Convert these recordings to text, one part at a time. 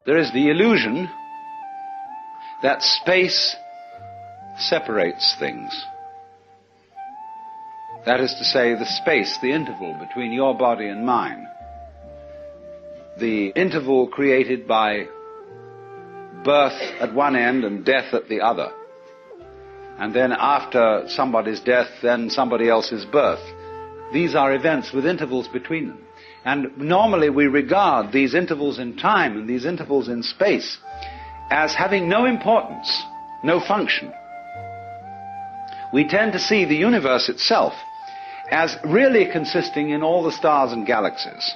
There is the illusion that space separates things. That is to say, the space, the interval between your body and mine, the interval created by birth at one end and death at the other, and then after somebody's death, then somebody else's birth. These are events with intervals between them. And normally we regard these intervals in time and these intervals in space as having no importance, no function. We tend to see the universe itself as really consisting in all the stars and galaxies.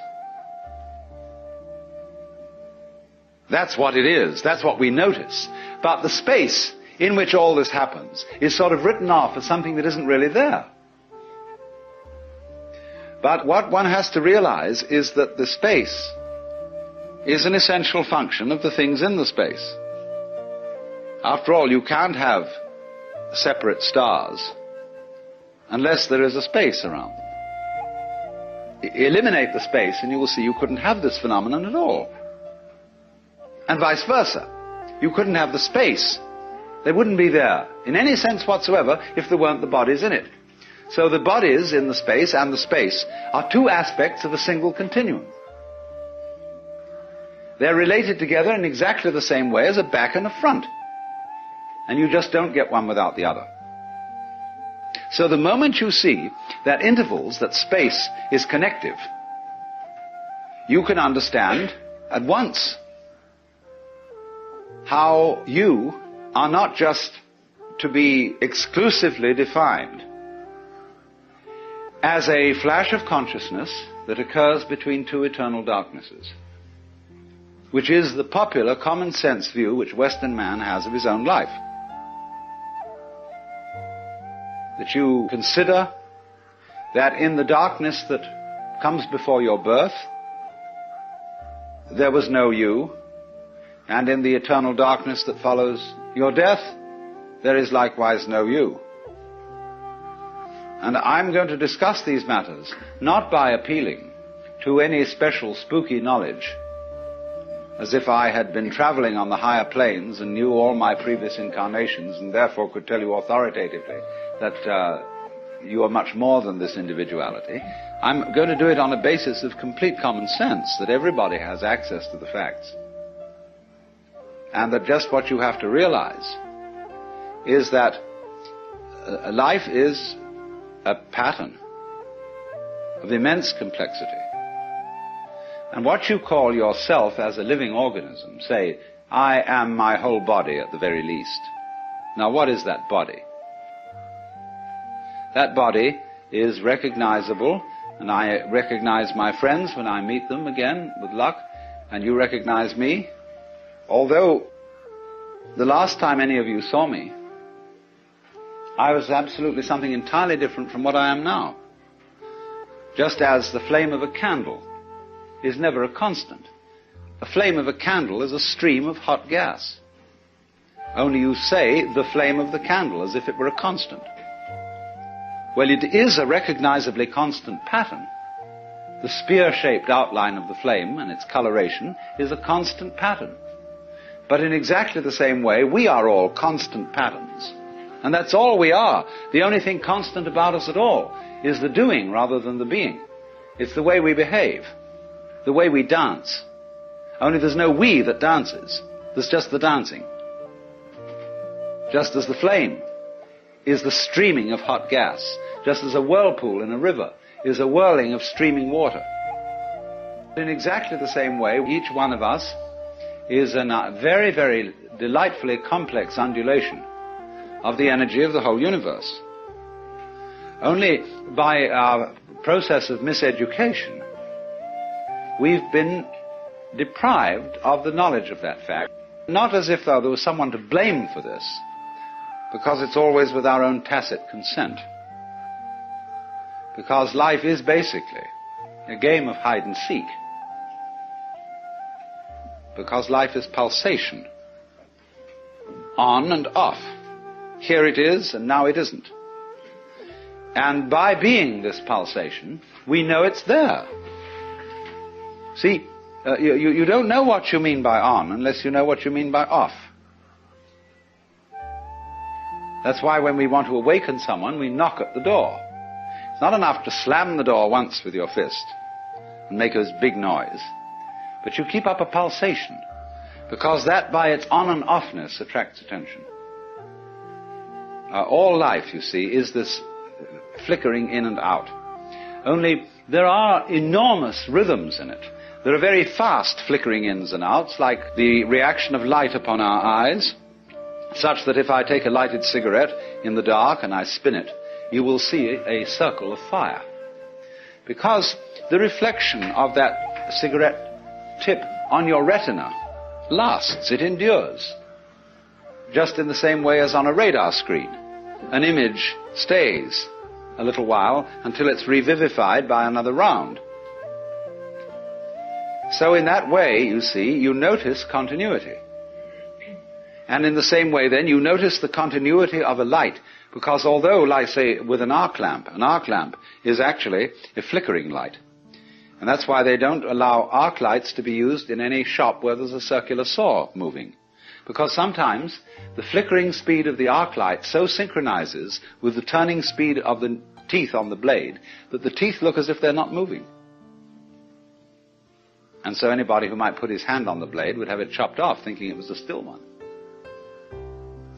That's what it is. That's what we notice. But the space in which all this happens is sort of written off as something that isn't really there. But what one has to realize is that the space is an essential function of the things in the space. After all, you can't have separate stars unless there is a space around them. Eliminate the space and you will see you couldn't have this phenomenon at all. And vice versa. You couldn't have the space. They wouldn't be there in any sense whatsoever if there weren't the bodies in it. So the bodies in the space and the space are two aspects of a single continuum. They're related together in exactly the same way as a back and a front. And you just don't get one without the other. So the moment you see that intervals, that space is connective, you can understand at once how you are not just to be exclusively defined as a flash of consciousness that occurs between two eternal darknesses, which is the popular common sense view which Western man has of his own life. That you consider that in the darkness that comes before your birth, there was no you, and in the eternal darkness that follows your death, there is likewise no you. And I'm going to discuss these matters not by appealing to any special spooky knowledge, as if I had been traveling on the higher planes and knew all my previous incarnations and therefore could tell you authoritatively that you are much more than this individuality. I'm going to do it on a basis of complete common sense, that everybody has access to the facts. And that just what you have to realize is that life is a pattern of immense complexity. And what you call yourself as a living organism, say, I am my whole body at the very least. Now what is that body? That body is recognizable, and I recognize my friends when I meet them again, with luck, and you recognize me. Although the last time any of you saw me, I was absolutely something entirely different from what I am now. Just as the flame of a candle is never a constant. A flame of a candle is a stream of hot gas. Only you say the flame of the candle as if it were a constant. Well, it is a recognizably constant pattern. The spear-shaped outline of the flame and its coloration is a constant pattern. But in exactly the same way, we are all constant patterns. And that's all we are. The only thing constant about us at all is the doing rather than the being. It's the way we behave, the way we dance. Only there's no we that dances. There's just the dancing. Just as the flame is the streaming of hot gas, just as a whirlpool in a river is a whirling of streaming water. In exactly the same way, each one of us is a very, very delightfully complex undulation of the energy of the whole universe. Only by our process of miseducation, we've been deprived of the knowledge of that fact. Not as if though there was someone to blame for this, because it's always with our own tacit consent. Because life is basically a game of hide and seek. Because life is pulsation, on and off. Here it is, and now it isn't. And by being this pulsation, we know it's there. See, You don't know what you mean by on unless you know what you mean by off. That's why when we want to awaken someone, we knock at the door. It's not enough to slam the door once with your fist and make a big noise, but you keep up a pulsation, because that by its on and offness attracts attention. All life, you see, is this flickering in and out. Only there are enormous rhythms in it. There are very fast flickering ins and outs, like the reaction of light upon our eyes, such that if I take a lighted cigarette in the dark and I spin it, you will see a circle of fire. Because the reflection of that cigarette tip on your retina lasts, it endures. Just in the same way as on a radar screen. An image stays a little while until it's revivified by another round. So in that way, you see, you notice continuity. And in the same way then, you notice the continuity of a light, because although, like say, with an arc lamp is actually a flickering light. And that's why they don't allow arc lights to be used in any shop where there's a circular saw moving. Because sometimes the flickering speed of the arc light so synchronizes with the turning speed of the teeth on the blade that the teeth look as if they're not moving. And so anybody who might put his hand on the blade would have it chopped off, thinking it was a still one.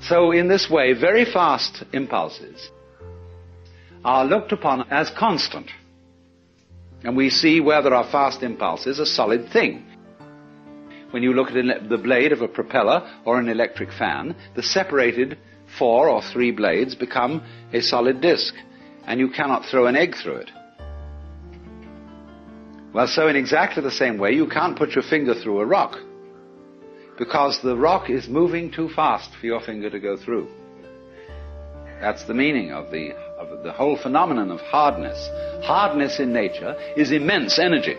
So in this way, very fast impulses are looked upon as constant. And we see where there are fast impulses a solid thing. When you look at the blade of a propeller or an electric fan, the separated 4 or 3 blades become a solid disc, and you cannot throw an egg through it. Well, so in exactly the same way, you can't put your finger through a rock, because the rock is moving too fast for your finger to go through. That's the meaning of the whole phenomenon of hardness. Hardness in nature is immense energy,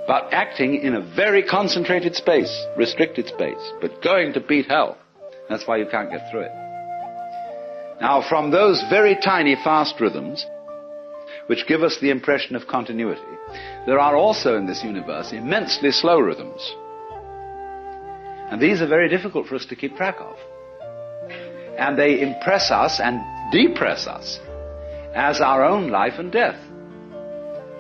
but acting in a very concentrated space, restricted space, but going to beat hell. That's why you can't get through it. Now, from those very tiny fast rhythms, which give us the impression of continuity, there are also in this universe immensely slow rhythms. And these are very difficult for us to keep track of. And they impress us and depress us as our own life and death,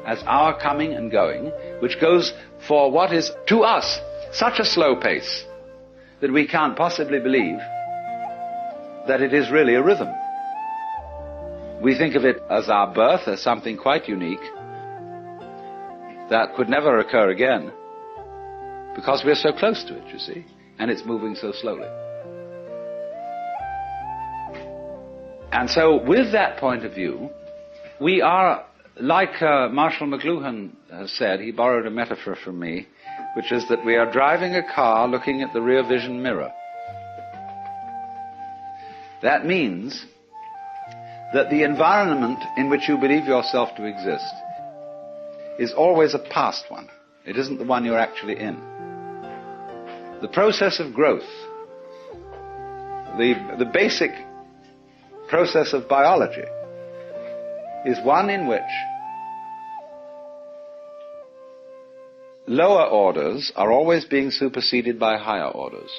as our coming and going, which goes for what is, to us, such a slow pace that we can't possibly believe that it is really a rhythm. We think of it as our birth, as something quite unique that could never occur again, because we're so close to it, you see, and it's moving so slowly. And so with that point of view, we are, like Marshall McLuhan has said, he borrowed a metaphor from me, which is that we are driving a car looking at the rear vision mirror. That means that the environment in which you believe yourself to exist is always a past one. It isn't the one you're actually in. The process of growth, the basic process of biology, is one in which lower orders are always being superseded by higher orders.